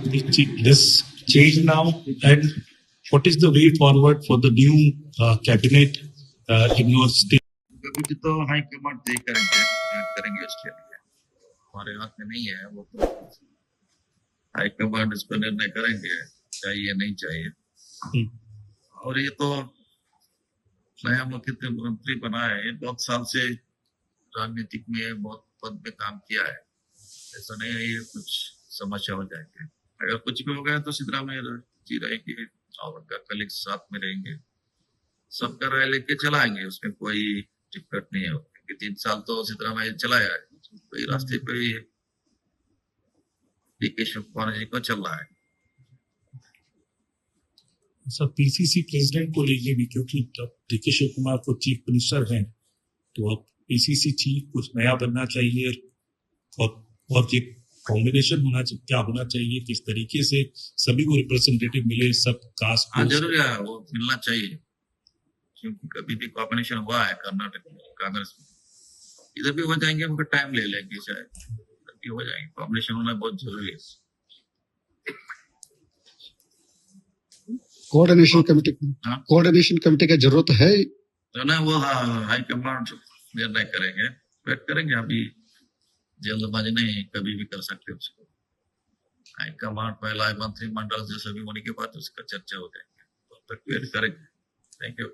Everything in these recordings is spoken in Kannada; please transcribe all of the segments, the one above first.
this change now, and what is the way forward for the new cabinet in your state? कुछ तो हाईकमांड तय करेंगे उसके लिए, हमारे हाथ में नहीं है वो, तो हाईकमांड इस पर निर्णय करेंगे चाहिए नहीं चाहिए। और ये तो नया मुख्यमंत्री बना है, बहुत साल से राजनीतिक में बहुत पद में काम किया है, ऐसा नहीं है ये कुछ समस्या हो जाएंगे। अगर कुछ भी हो गया तो सिद्धरामैया जी रहेंगे और उनका कलीग साथ में रहेंगे, सबका राय लेके चलाएंगे, उसमें कोई दिक्कत नहीं है। 3 साल तो सिद्धरामैया चलाया है, कोई रास्ते पे ही डीके शिव कुमार जी को चल रहा है। सर पीसीसी प्रेसिडेंट को लेके भी, क्योंकि जब डीके शिव कुमार को चीफ मिनिस्टर हैं तो अब पीसीसी चीफ कुछ नया बनना चाहिए, और ये कॉम्बिनेशन होना चाहिए, क्या होना चाहिए, किस तरीके से सभी को रिप्रेजेंटेटिव मिले, सब कास्ट। हाँ जरूर है, वो मिलना चाहिए, क्योंकि कभी भी कॉम्बिनेशन हुआ है कर्नाटक में कांग्रेस में, इधर भी हो जाएंगे, उनका टाइम ले लेंगे, शायद इधर भी हो जाएंगे, कॉम्बिनेशन होना बहुत जरूरी है। कोऑर्डिनेशन कमेटी का जरूरत है तो ना, वो हाईकमांड निर्णय करेंगे, वेट करेंगे, अभी जल्दबाजी नहीं, कभी भी कर सकते उसको। हाईकमांड पहला मंत्रिमंडल से सभी होने के बाद उसका चर्चा हो जाएगी, तब तक वेट करेंगे। Thank you.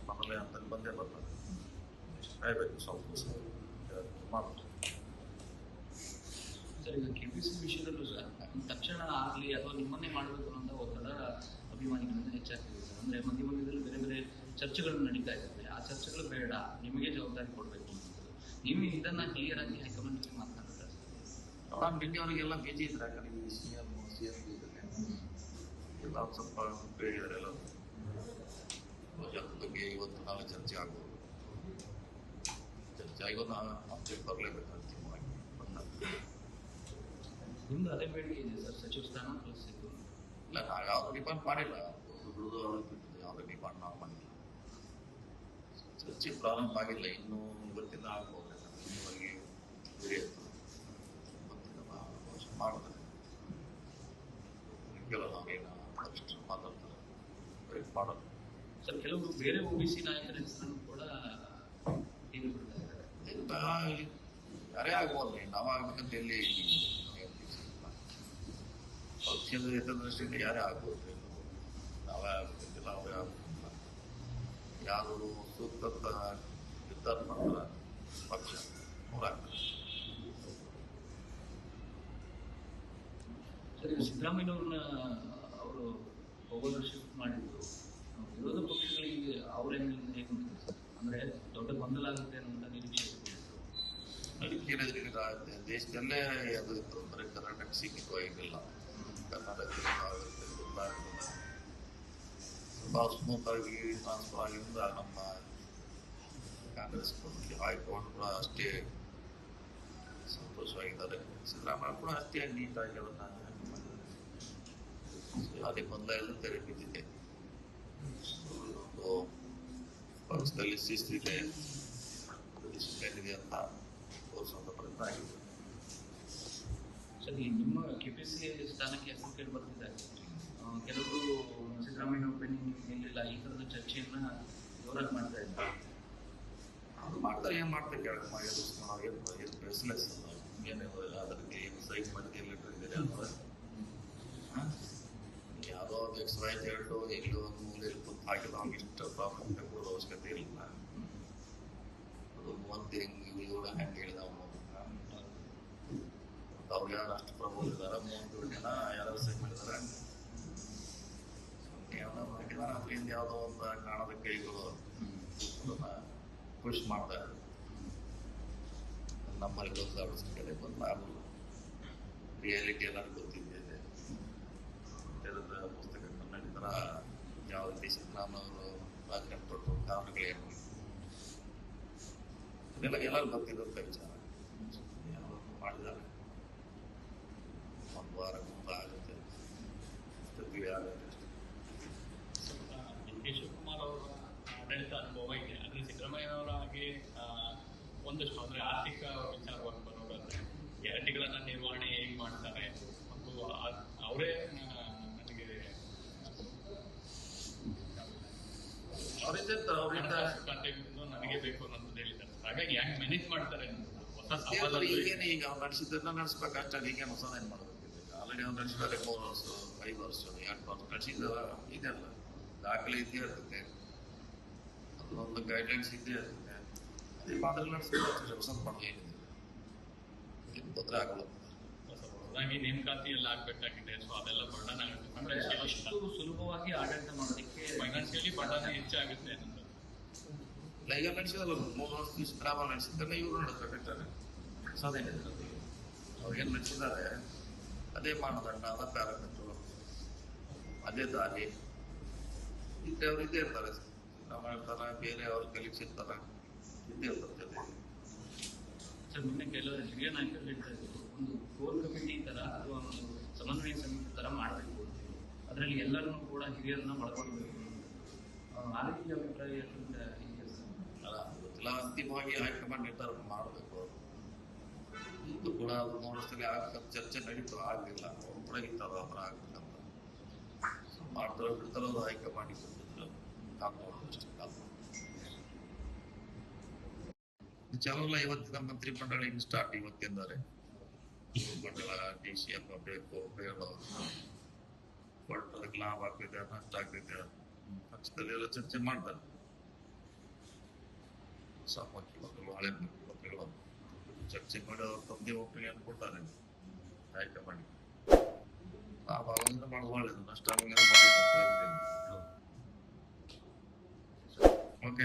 ಮನಲೆ ಅಂತ ಬಂದೇ ಬರ್ತಾರೆ, ಕಾಯ್ಬೇಕು ಸ್ವಲ್ಪ ಮಾಡ್ತಾರೆ ಸರ್. ಈಗ ಕೆಪಿಸಿ ವಿಷಯದಲ್ಲೂ ಸರ್ ತಕ್ಷಣ ಆಗಲಿ ಅಥವಾ ನಿಮ್ಮನ್ನೇ ಮಾಡಬೇಕು ಅನ್ನೋ ಒತ್ತಡ ಅಭಿಮಾನಿಗಳಿಂದ ಹೆಚ್ಚಾಗ್ತಿದೆ ಸರ್. ಅಂದರೆ ಮಧ್ಯ ಮಧ್ಯದಲ್ಲಿ ಬೇರೆ ಬೇರೆ ಚರ್ಚೆಗಳು ನಡೀತಾ ಇರ್ತದೆ, ಆ ಚರ್ಚೆಗಳು ಬೇಡ, ನಿಮಗೆ ಜವಾಬ್ದಾರಿ ಕೊಡಬೇಕು ಅನ್ನೋದು, ನೀವು ಇದನ್ನ ಕ್ಲಿಯರ್ ಆಗಿ ಹೈಕಮಾಂಡ್ ಮಾತನಾಡ್ತಾರೆ ಸರ್. ನೋಡೋಣ, ನಿನ್ನೆ ಅವರಿಗೆಲ್ಲ ಬಿಜಿ ಇದ್ರೆ ಸಿಎಂ ಎಲ್ಲ ಸ್ವಲ್ಪ ಹೇಳಿದ್ದಾರೆ, ಎಲ್ಲ ಬಗ್ಗೆ ಇವತ್ತು ನಾಳೆ ಚರ್ಚೆ ಆಗ್ಬೋದು, ಚರ್ಚೆ ಆಗೋದು ನಾವು ಬರಲೇಬೇಕಂತ ನಿಮ್ದು ಅದೇ ಬೇಡಿಕೆ ಇದೆ ಸರ್, ಸಚಿವ ಸ್ಥಾನ ಪ್ಲಸ್ ಇದು. ಇಲ್ಲ, ನಾವು ಯಾವ್ದು ಡಿಪೆಂಡ್ ಮಾಡಿಲ್ಲ, ಯಾವ್ದು ಡಿಪೆಂಡ್ ನಾವು ಮಾಡಿಲ್ಲ, ಚರ್ಚೆ ಪ್ರಾರಂಭ ಆಗಿಲ್ಲ, ಇನ್ನೂ ಇವತ್ತಿಂದ ಆಗ್ಬೋದು, ಇನ್ನೂವರೆಗೆ ಹಿಡಿಯುತ್ತೆ, ಇವತ್ತಿಂದ ಮಾಡಿದ್ರೆ ಕೆಲವು ನಾವೇನು ಅಷ್ಟು ಮಾತಾಡ್ತಾರೆ, ವೇಟ್ ಮಾಡೋದು ಸರ್. ಕೆಲವರು ಬೇರೆ OBC ನಾಯಕರ ಹೆಸರನ್ನು ಕೂಡ ಹೇಳಿಬಿಡ್ತಾರೆ, ಯಾರೇ ಆಗ್ಬೋದು, ನಾವಾಗಬೇಕಂತ ಎಲ್ಲಿ ಪಕ್ಷದ ಹಿತದೃಷ್ಟಿಯಿಂದ ಯಾರೇ ಆಗ್ಬೋದು, ನಾವೇ ಆಗಬೇಕಿಲ್ಲ, ಅವರೇ ಆಗಬೇಕಿಲ್ಲ, ಯಾರು ಸೂಕ್ತ ನಿರ್ಧಾರ ಮಾಡ್ತಾರೆ ಪಕ್ಷ ಅವರಾಗ್ತಾರೆ. ಸರ್, ಸಿದ್ದರಾಮಯ್ಯವ್ರನ್ನ ಅವರು ಹೋಗೋದು ಶಿಫ್ಟ್ ಮಾಡಿದ್ದು ವಿರೋಧ ಪಕ್ಷಗಳಿಗೆ ಅವರ ಹೇಗೆ ಅಂದರೆ ದೊಡ್ಡ ಗೊಂದಲ ಆಗುತ್ತೆ ಅನ್ನೋ ನಿರೀಕ್ಷೆ ದೇಶದಲ್ಲೇ ಅದು ಇತ್ತು, ಅಂದರೆ ಕರ್ನಾಟಕ ಸೀಮಿತವಾಗಿರಲಿಲ್ಲ, ಕರ್ನಾಟಕ ತುಂಬ ಸ್ಮೂತ್ ಆಗಿ ಟ್ರಾನ್ಸ್ಫರ್ ಆಗಿಂದ ನಮ್ಮ ಕಾಂಗ್ರೆಸ್ ಹೈಕಮಾಂಡ್ ಕೂಡ ಅಷ್ಟೇ ಸಂತೋಷವಾಗಿದ್ದಾರೆ, ಸಿದ್ದರಾಮಯ್ಯ ಕೂಡ ಅಷ್ಟೇ ನೀಟಾಗಿ ಅದನ್ನು ಅದೇ ಗೊಂದಲ ಎಲ್ಲ ತೆರೆ ಬಿದ್ದಿದೆ, ಪಕ್ಷದಲ್ಲಿ ಶಿಸ್ತಿದೆ, ಡಿಸಿಪ್ಲಿನ್ ಇದೆ ಅಂತ ತೋರಿಸುವಂಥ ಪ್ರಯತ್ನ ಆಗಿದೆ. ಸರ್, ನಿಮ್ಮ ಕೆಪಿಸಿ ಸ್ಥಾನಕ್ಕೆ ಹೆಸರು ಕೇಳಿ ಬರ್ತಿದ್ದಾರೆ, ಕೆಲವರು ಸಿದ್ದರಾಮಯ್ಯ ಒಪಿನಿಯನ್ ನಿಲ್ಲಿಲ್ಲ, ಈ ಥರದ ಚರ್ಚೆಯನ್ನ ಜೋರಾಗಿ ಮಾಡ್ತಾ ಇದ್ದಾರೆ. ಅದು ಮಾಡ್ತಾರೆ, ಏನು ಮಾಡ್ತಾರೆ ಕೇಳಕ್ಕೆ ಏನು ಪ್ರೆಸ್ಲೆಸ್ ಏನು ಅದಕ್ಕೆ ಏನು ಸೈಟ್ ಮಾಡಿದೆ ಲೆಟರ್ ಇದೆ ಅಂದ್ರೆ ಯಾವುದೋ ಒಂದು ಎಕ್ಸ್ರೈಸ್ ಎರಡು ಎಲ್ಲೋ ಒಂದು ಮೂಲೆಯಲ್ಲಿ ಕೂತು ಹಾಕಿದ ಅವ್ನಿಗೆ ಇಷ್ಟ ಪ್ರಾಬ್ಲಮ್ ಕೊಡೋದು ಅವಶ್ಯಕತೆ ಇಲ್ಲ. ಅದು ಒಂದು ಇವುಗಳು ಹೆಂಗೆ ಹೇಳಿದ ಅವನು ಅವ್ರು ಯಾರು ಅಷ್ಟು ಪ್ರಭಾವ ಇದ್ದಾರೆ, 3 ಜನ ಯಾರು ಸೈನ್ ಮಾಡಿದ್ದಾರೆ, ಏನೋ ಹಾಕಿದಾರೆ, ಅದರಿಂದ ಯಾವುದೋ ಒಂದು ಕಾಣದ ಕೈಗಳು ಪುಷ್ ಮಾಡ್ತಾರೆ. ನಮ್ಮಲ್ಲಿ ಗೊತ್ತಾಡಿಸ್ ಕಡೆ ಬಂದು ಆಗೋದು ರಿಯಾಲಿಟಿ ಎಲ್ಲರಿಗೂ ಗೊತ್ತಿದ್ದೇನೆ. ಪುಸ್ತಕ ಕನ್ನಡ ಥರ ಯಾವ ರೀತಿ ಸಿದ್ದರಾಮಯ್ಯವರು ರಾಜಕಾರಣ ಕೊಟ್ಟು ಕಾರಣಗಳೇನು ಎಲ್ಲರೂ ಗೊತ್ತಿರೋಂಥ ವಿಚಾರ. ಯಾರು ಮಾಡಿದ್ದಾರೆ, ಒಂದು ವಾರ ಮುಂದೆ ಆಗುತ್ತೆ, ಅಷ್ಟೊತ್ತಿಗೆ ಆಗುತ್ತೆ ಅಷ್ಟೇ. ಡಿ ಕೆ ಶಿವಕುಮಾರ್ ಅವರ ಆಡಳಿತ ಅನುಭವ ಇದೆ, ಆದರೆ ಸಿದ್ದರಾಮಯ್ಯ ಅವರ ಹಾಗೆ ಒಂದಷ್ಟು ಅಂದರೆ ಆರ್ಥಿಕ ವಿಚಾರವಾಗಿ ಬರೋದಾದ್ರೆ ಗ್ಯಾರಂಟಿಗಳನ್ನ ನಿರ್ವಹಣೆ ಹೇಗೆ ಮಾಡ್ತಾರೆ ಮತ್ತು ಅವರೇ ನನಗೆ ಅವರಿಂದ ಖಾತೆಗಳು ನನಗೆ ಬೇಕು ಅನ್ನೋದು ಹೇಳಿದ್ದಾರೆ. ಹಾಗಾಗಿ ಹೆಂಗ್ ಮ್ಯಾನೇಜ್ ಮಾಡ್ತಾರೆ ಹೊಸ ಈಗೇನು ಸವಾಲು ಈಗ ಅವ್ರು ನಡೆಸಿದ್ದನ್ನ ನಡೆಸ್ಬೇಕಷ್ಟೇ. ಈಗೇನು ಹೊಸದೇನು ಮಾಡಬೇಕು? ಆಲ್ರೆಡಿ ಅವ್ರು ನಡೆಸಿದ್ದಾರೆ 3 ವರ್ಷ 5 ವರ್ಷ 2 ವರ್ಷ ನಡೆಸಿದ ಇದೆಲ್ಲ ದಾಖಲೆ ಇದ್ದೇ ಇರ್ತದೆ, ಅದೊಂದು ಗೈಡ್ಲೈನ್ಸ್ ಇದ್ದೇ ಇರ್ತದೆ. ಅದೇ ಮಾದರಿ ನಡೆಸ್ಬೇಕು, ಹೊಸದು ಮಾಡೋದು ಏನಿದೆ, ಏನು ತೊಂದರೆ ಆಗಲ್ಲ. ಹೊಸದಾಗಿ ನೇಮಕಾತಿ ಎಲ್ಲ ಆಗ್ಬೇಕಾಗಿದೆ, ಸೊ ಅದೆಲ್ಲ ಬರ್ಡನ್ ಅಂದ್ರೆ ಆಗುತ್ತೆ, ಅಷ್ಟು ಸುಲಭವಾಗಿ ಆಡಳಿತ ಮಾಡೋದಕ್ಕೆ ಫೈನಾನ್ಷಿಯಲಿ ಬರ್ಡನ್ ಹೆಚ್ಚಾಗುತ್ತೆ ಅನ್ನೋದು. ಇಲ್ಲ, ಈಗ ನಡೆಸಿದಲ್ಲ 3 ವರ್ಷ ಸಿದ್ದರಾಮಯ್ಯ ನಡೆಸಿದ್ದನ್ನ ಇವರು ನಡೆಸಬೇಕಾಗ್ತಾರೆ. ಹೊಸದೇನಿದೆ ಅವ್ರಿಗೇನು ನಡೆಸಿದ್ದಾರೆ ಅದೇ ಮಾನದಂಡ, ಅದ ಪ್ಯಾರಾಮೀಟರ್, ಅದೇ ದಾರಿ ಇದ್ದೇ ಅವ್ರು ಇದ್ದೇ ಇರ್ತಾರೆ. ಸಿದ್ದರಾಮಯ್ಯ ಇರ್ತಾರೆ, ಬೇರೆ ಅವ್ರ ಕಲೀಗ್ಸ್ ಇರ್ತಾರೆ, ಇದ್ದೇ ಇರ್ತದೆ. ಸರ್, ನಿನ್ನೆ ಕೆಲವರು ಹಿರಿಯ ನಾಯಕರು ಹೇಳ್ತಾ ಇದ್ರು, ಒಂದು ಕೋರ್ ಕಮಿಟಿ ತರ ಅಥವಾ ಒಂದು ಸಮನ್ವಯ ಸಮಿತಿ ತರ ಮಾಡಬೇಕು, ಅದರಲ್ಲಿ ಎಲ್ಲರನ್ನೂ ಕೂಡ ಹಿರಿಯರನ್ನ ಒಳಗೊಳ್ಳಬೇಕು. ಆ ರೀತಿಯ ಅಭಿಪ್ರಾಯ ಅಲ್ಲ, ಗೊತ್ತಿಲ್ಲ, ಅಂತಿಮವಾಗಿ ಹೈಕಮಾಂಡ್ ನಿರ್ಧಾರ ಮಾಡಬೇಕು. ಇದು ಕೂಡ ಅದು 3 ವರ್ಷದಲ್ಲಿ ಆಗಬೇಕಂತ ಚರ್ಚೆ ನಡೀತು, ಆಗಲಿಲ್ಲ. ಅವ್ರು ಕೂಡ ಇರ್ತಾರೋ ಅವ್ರ ಆಗ್ಬೇಕಂತ ಮಾಡ್ತಾರೋ ಬಿಡ್ತಾರೋ ಅದು ಹೈಕಮಾಂಡಿಗೆ ಬಂದಿದ್ರು. ವಿಚಾರಲ್ಲ ಇವತ್ತಿನ ಮಂತ್ರಿ ಮಂಡಳ ಹಿಂಗ್ ಸ್ಟಾರ್ಟ್ ಇವತ್ತಿಂದಾರೆ. ಮಂಡಳ DCM ಬೇಕು, ಬೇಡ, ಅದಕ್ಕೆ ಲಾಭ ಆಗ್ತಿದೆ, ನಷ್ಟ ಆಗ್ತಿದೆ, ಪಕ್ಷದಲ್ಲಿ ಎಲ್ಲ ಚರ್ಚೆ ಮಾಡ್ತಾರೆ. ಹೊಸ ಮುಖ್ಯಮಂತ್ರಿಗಳು, ಹಳೆ ಮುಖ್ಯಮಂತ್ರಿಗಳು ಚರ್ಚೆ ಮಾಡಿ ಅವ್ರ ತಮ್ಮದೇ ಒಪ್ಪಿಗೆ ಕೊಡ್ತಾರೆ ಹೈಕಮಾಂಡ್. ಲಾಭ ಆಗೋದ್ರೆ ಮಾಡೋದು ಒಳ್ಳೇದು, ನಷ್ಟ ಆಗೋದ್ರೆ ಮಾಡಿ. ಓಕೆ.